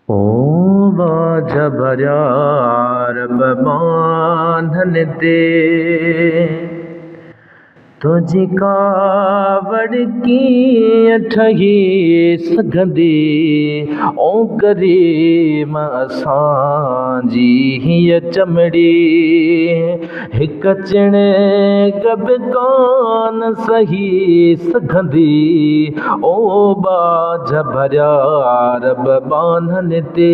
ओ बाझ भरिया रब बांधन ते तुझी कावड़ कीअं ठही सघंदी ओ करीम असांजी हीअ चमड़ी हिक चिण गब कान सही सघंदी ओ बाझ भरिया रब बांधन ते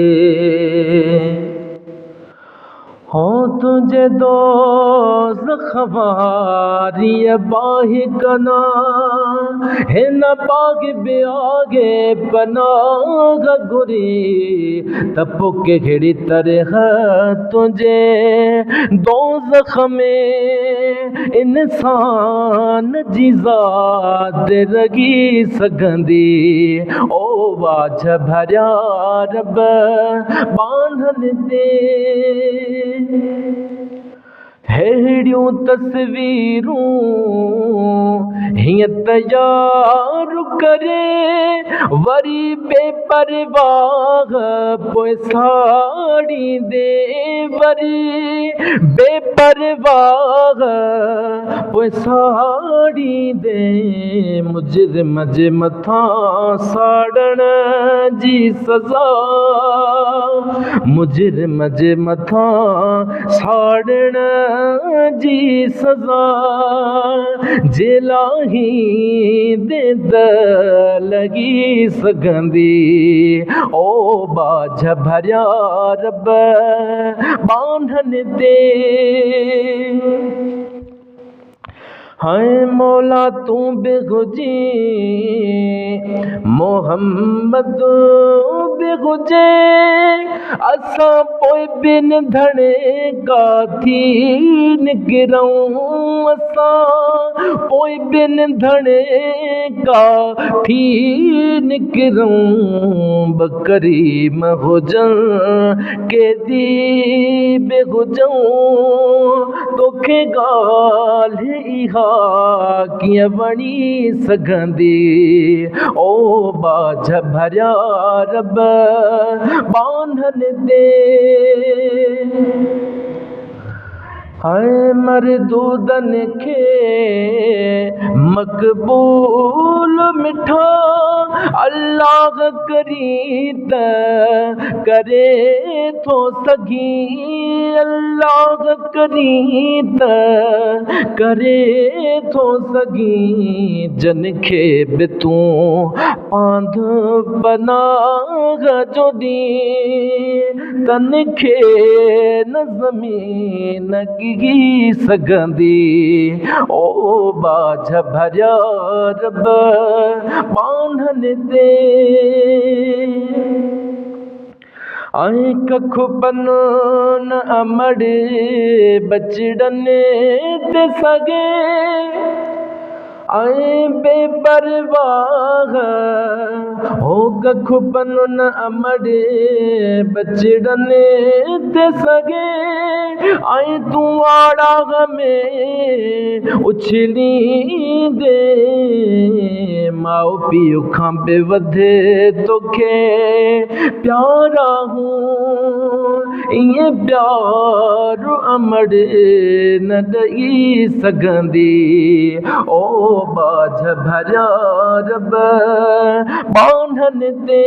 हो तुझे दोज़ख वारी बाहि कना हिन बाग बियागे पनाह घुरी त पोइ कहिड़ी तरह तुझे दोज़ख में इंसान जी ज़ात रगी सघंदी ओ बाझ भरिया रब बांधन ते हेड़ियूं तस्वीरूं हीअं तयारु करे वरी बेपरवाह पोइ साड़ींदे वरी बेपरवाह पोइ साड़ींदे मुजरिम जे मथां साड़ण जी सज़ा मुजरिम जे मथां साड़ण जी सज़ा जे लाही दे लॻी सघंदी ओ बाझ भरिया रब बांधन ते हाय मौला तूं बि हुजी मोहम्मद बि हुजे असां पोइ बिन धणे काथी निकिरूं असां पोइ बिन धणे काथी निकिरूं बकरीम हुजनि केदी बि हुजूं तोखे ॻाल्हि इहा कीअं वणी सघंदी ओ बाझ भरिया रब बांधन ते हाय मरदूदन खे मक़बूल मिठा अल्लाह करी त करे थो सघी अल्लाह करी त करे थो सघी जन खे बि तूं पांध पनाह जो दी तन खे न ज़मीन गिगी सघंदी ओ बाझ भरिया रब बांधन ते ऐं कख पन न अमड़ बचड़नि ते सघे ऐं बेपरवाह हो कख पन न अमड़ बचड़नि ते सघे ऐं तूं आड़ाह में उछलींदे माउ पीउ खां बि वधे तोखे प्यारा हूं ईअं प्यारु अमड़ न ॾेई सघंदी ओ बाझ भरिया रब बांधन ते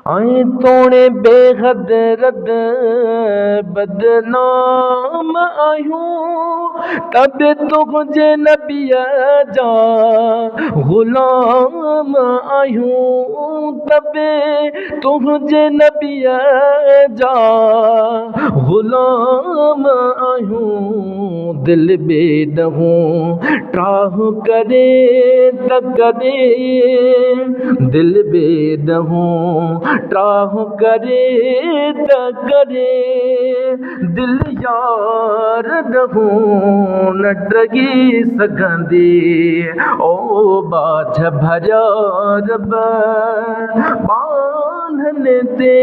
ऐं तोणे बेहद रद बदनाम आहियूं तब तुंहिंजे नबीअ जा ग़ुलाम आहियूं तब तुंहिंजे नबीअ जा ग़ुलाम आहियूं दिलि बेॾहूं ट्राह करे त करे दिलि बेॾहूं ट्राह करे त करे दिल यार ॾहूं न टगी सघंदी ओ बाझ भरिया रब बांधन ते